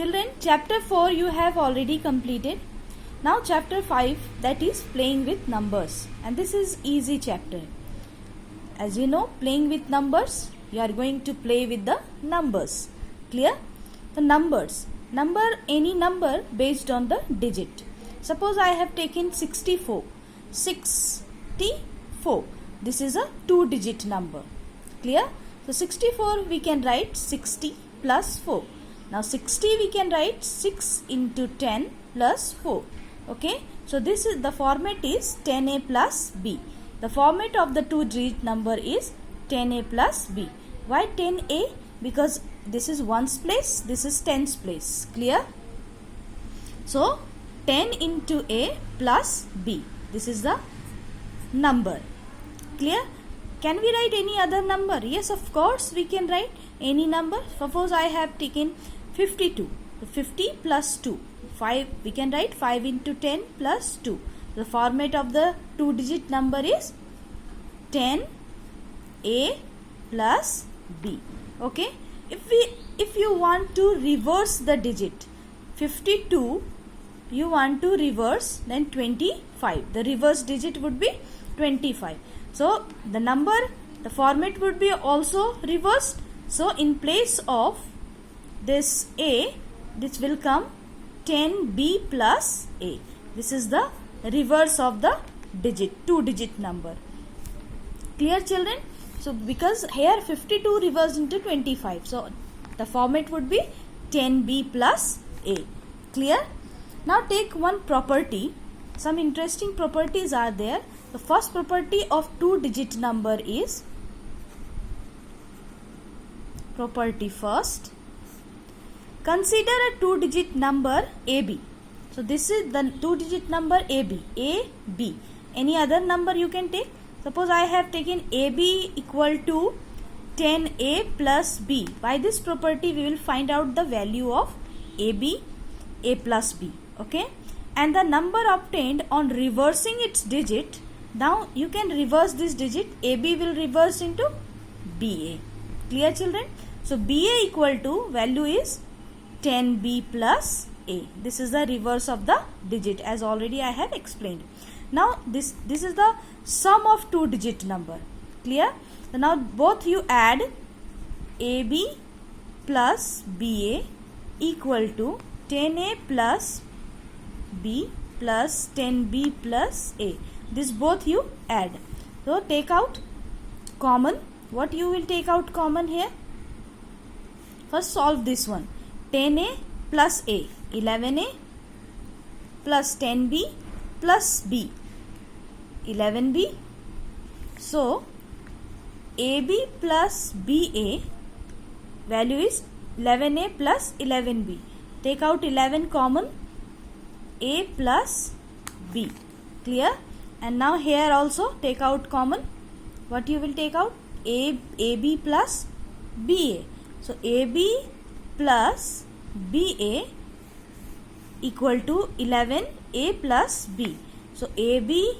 Children, chapter 4 you have already completed. Now chapter 5, that is playing with numbers, and this is easy chapter. As you know, playing with numbers, you are going to play with the numbers. Clear? The numbers. Number any number based on the digit. Suppose I have taken 64. 64. This is a 2-digit number. Clear? So 64 we can write 60 plus 4. Now 60 we can write 6 into 10 plus 4. Okay. So this is the format is 10a plus b. The format of the 2-digit number is 10a plus b. Why 10a? Because this is 1's place, this is 10's place. Clear? So 10 into a plus b. This is the number. Clear? Can we write any other number? Yes, of course we can write any number. Suppose I have taken 52. 50 plus 2. 5. We can write 5 into 10 plus 2. The format of the 2-digit number is 10a plus b. Okay. If you want to reverse the digit 52, you want to reverse, then 25. The reverse digit would be 25. So the number, the format would be also reversed. So in place of this a, this will come 10b plus a. This is the reverse of the digit, 2-digit number. Clear, children? So because here 52 reversed into 25. So the format would be 10b plus a. Clear? Now take one property. Some interesting properties are there. The first property of 2-digit number is property first. Consider a 2-digit number AB. So this is the 2-digit number AB. AB. Any other number you can take. Suppose I have taken AB equal to 10A plus B. By this property we will find out the value of AB, A plus B. Okay. And the number obtained on reversing its digit. Now you can reverse this digit. AB will reverse into BA. Clear, children? So BA equal to value is 10B plus A. This is the reverse of the digit, as already I have explained. Now this is the sum of 2-digit number. Clear? So now both you add AB plus BA equal to 10A plus B plus 10B plus A. This both you add. So take out common. What you will take out common here? First solve this one. 10A plus A. 11A plus 10B plus B. 11B. So AB plus BA value is 11A plus 11B. Take out 11 common. A plus B. Clear? And now here also take out common. What you will take out? AB plus BA. So AB plus BA equal to 11A plus B. So AB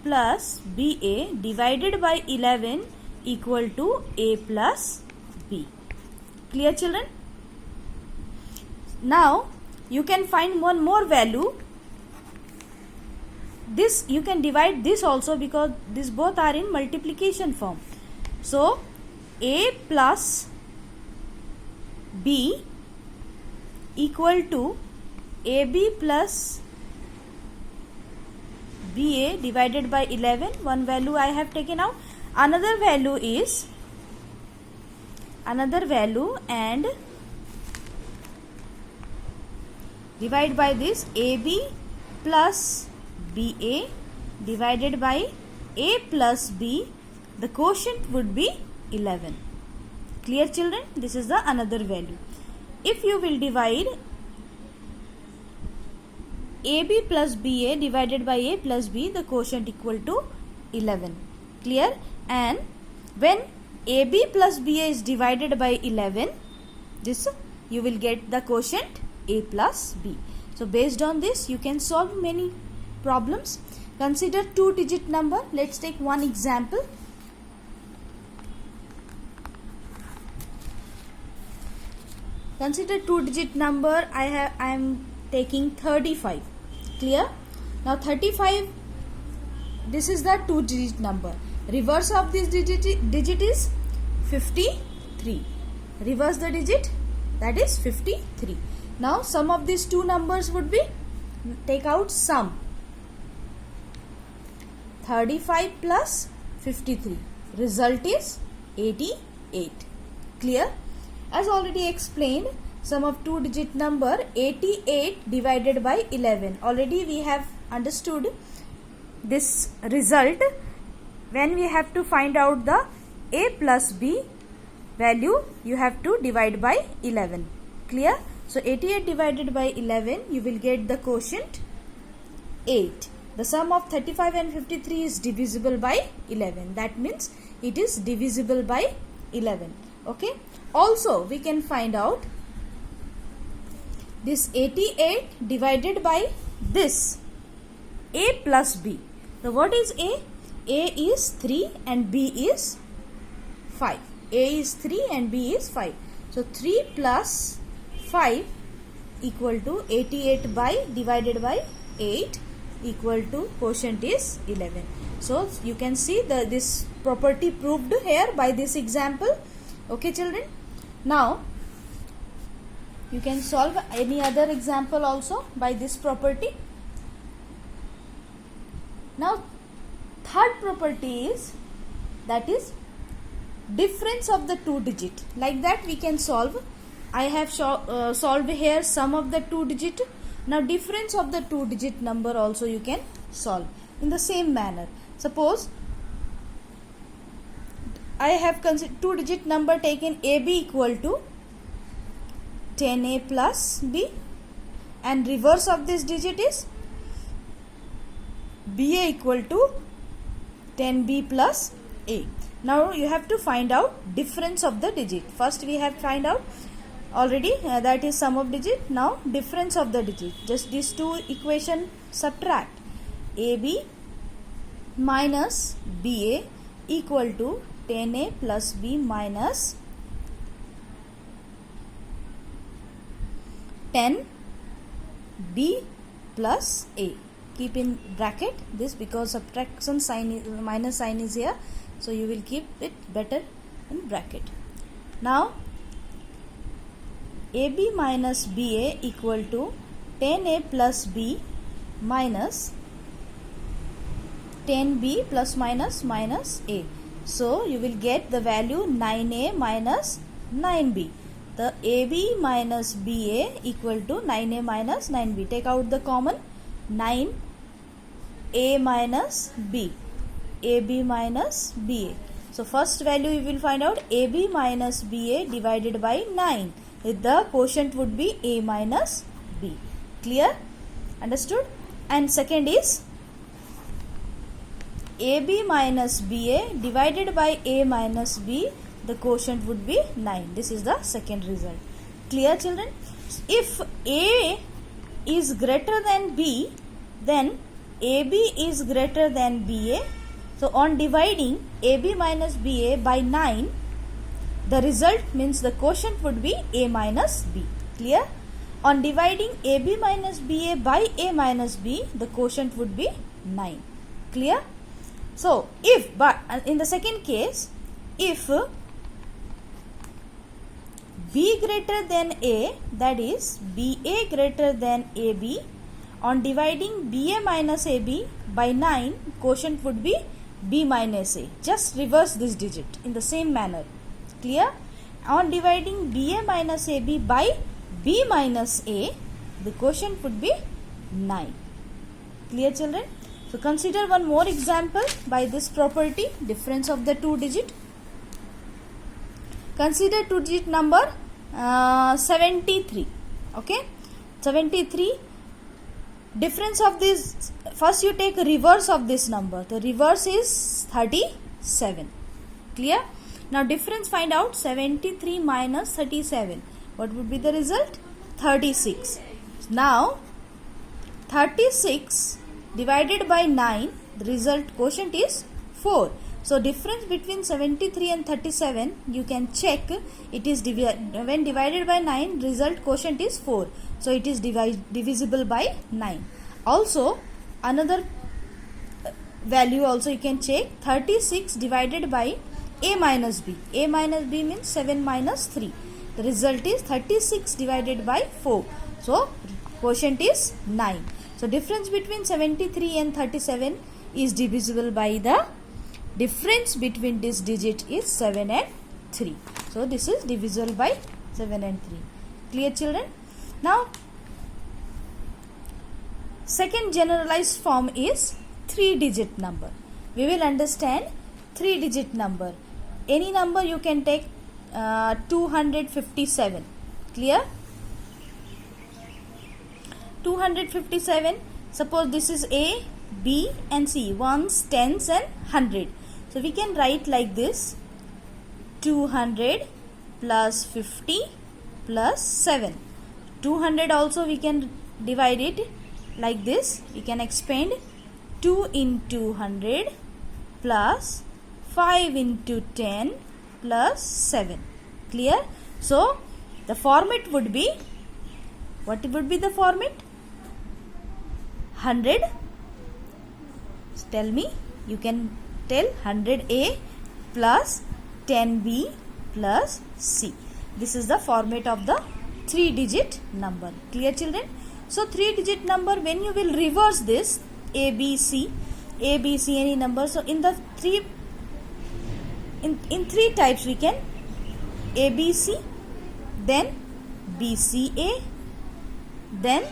plus BA divided by 11 equal to A plus B. Clear, children? Now you can find one more value. This you can divide this also, because these both are in multiplication form. So A plus B equal to AB plus BA divided by 11. One value I have taken out. Another value and divide by this. AB plus BA divided by A plus B. The quotient would be 11. Clear, children? This is the another value. If you will divide AB plus BA divided by A plus B, the quotient equal to 11. Clear? And when AB plus BA is divided by 11, this you will get the quotient A plus B. So based on this you can solve many problems. Consider 2-digit number. Let's take one example. Consider two-digit number. I am taking 35. Clear? Now 35. This is the two-digit number. Reverse of this digit is 53. Reverse the digit, that is 53. Now sum of these two numbers would be, take out sum, 35 plus 53. Result is 88. Clear? As already explained, sum of two-digit number 88 divided by 11. Already we have understood this result when we have to find out the a plus b value, you have to divide by 11. Clear? So 88 divided by 11, you will get the quotient 8. The sum of 35 and 53 is divisible by 11. That means it is divisible by 11. Okay. Also we can find out this 88 divided by this a plus b. So what is a? A is 3 and b is 5. A is 3 and b is 5. So 3 plus 5 equal to 88 by divided by 8 equal to quotient is 11. So you can see this property proved here by this example. Okay children. Now you can solve any other example also by this property. Now third property is, that is difference of the two digit. Like that we can solve. I have solved here sum of the two digit. Now difference of the two digit number also you can solve in the same manner. Suppose I have considered two digit number taken AB equal to 10A plus B, and reverse of this digit is BA equal to 10B plus A. Now you have to find out difference of the digit. First we have find out already that is sum of digit. Now difference of the digit. Just these two equation subtract. AB minus BA equal to 10A plus B minus 10B plus A. Keep in bracket this because subtraction sign is, minus sign is here. So you will keep it better in bracket. Now AB minus BA equal to 10A plus B minus 10B plus minus A. So you will get the value 9A minus 9B. The AB minus BA equal to 9A minus 9B. Take out the common, 9A minus B. AB minus BA. So first value you will find out AB minus BA divided by 9. The quotient would be A minus B. Clear? Understood? And second is AB minus BA divided by A minus B. The quotient would be 9. This is the second result. Clear children? If A is greater than B, then AB is greater than BA. So on dividing AB minus BA by 9, the result means the quotient would be A minus B. Clear? On dividing AB minus BA by A minus B, the quotient would be 9. Clear? So if, but in the second case, if B greater than A, that is BA greater than AB, on dividing BA minus AB by 9, quotient would be B minus A. Just reverse this digit in the same manner. Clear? On dividing BA minus AB by B minus A, the quotient would be 9. Clear children? So consider one more example by this property, difference of the two digit. Consider two digit number 73. Okay, 73. Difference of this, first you take reverse of this number. The reverse is 37. Clear? Now difference find out, 73 minus 37. What would be the result? 36. Now 36 divided by 9, the result quotient is 4. So difference between 73 and 37 you can check. It is when divided by 9, result quotient is 4. So it is divisible by 9. Also another value also you can check. 36 divided by a minus b. A minus b means 7 minus 3. The result is 36 divided by 4. So quotient is 9. So difference between 73 and 37 is divisible by the difference between this digit is 7 and 3. So this is divisible by 7 and 3. Clear, children? Now second generalized form is 3-digit number. We will understand 3-digit number. Any number you can take 257. Clear? 257. Suppose this is A, B and C. Ones, tens and 100. So we can write like this. 200 plus 50 plus 7. 200 also we can divide it like this. We can expand 2 into 100 plus 5 into 10 plus 7. Clear? So the format would be, what would be the format? 100. Tell me. You can tell 100A plus 10B plus C. This is the format of the 3-digit number. Clear, children? So 3-digit number, when you will reverse this A, B, C, any number. So in the in three types we can ABC, then BCA, then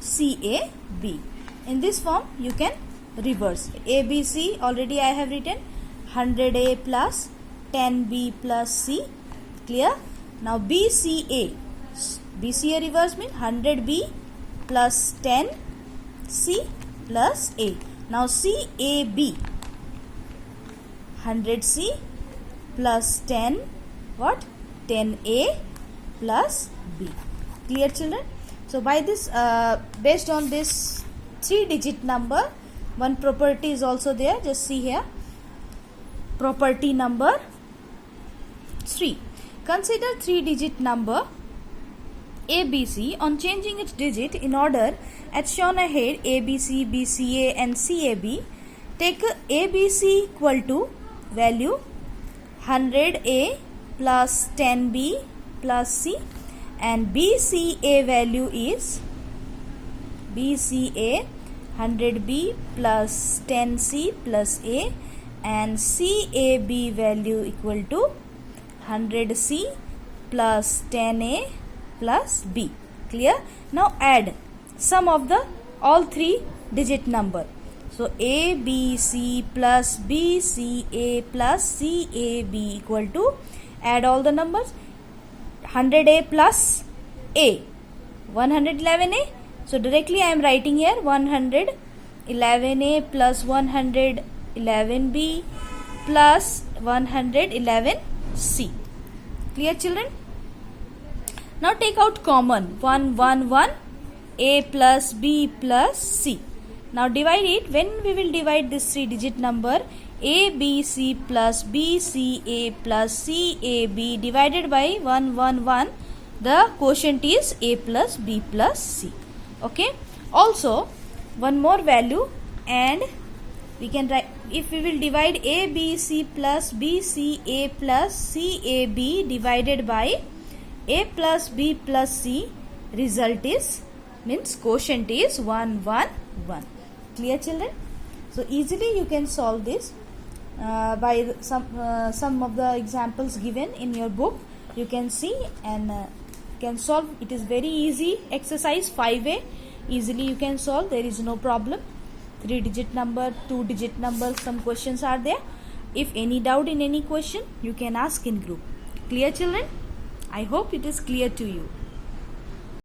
CAB. In this form you can reverse. ABC already I have written. 100A plus 10B plus C. Clear? Now BCA. BCA reverse means 100B plus 10C plus A. Now CAB. 100C plus 10 what? 10A plus B. Clear, children? So by this based on this 3-digit number, one property is also there. Just see here. Property number 3. Consider 3-digit number ABC. On changing its digit in order as shown ahead, ABC, BCA and CAB, take ABC equal to value 100A plus 10B plus C, and BCA value is BCA 100B plus 10C plus A, and CAB value equal to 100C plus 10A plus B. Clear? Now add sum of the all 3-digit number. So ABC plus BCA plus CAB equal to, add all the numbers, 100A plus A, 111A. So directly I am writing here 111A plus 111B plus 111C. Clear, children? Now take out common. 1, 1, 1, A plus B plus C. Now divide it. When we will divide this 3-digit number, ABC plus BCA plus CAB divided by 1, 1, 1, the quotient is A plus B plus C. Okay. Also one more value, and we can write, if we will divide ABC plus BCA plus CAB divided by A plus B plus C, result is, means quotient is 1, 1, 1. Clear, children? So easily you can solve this by some of the examples given in your book. You can see and can solve. It is very easy exercise. 5A, easily you can solve. There is no problem. 3-digit number, 2-digit number, some questions are there. If any doubt in any question, you can ask in group. Clear, children? I hope it is clear to you.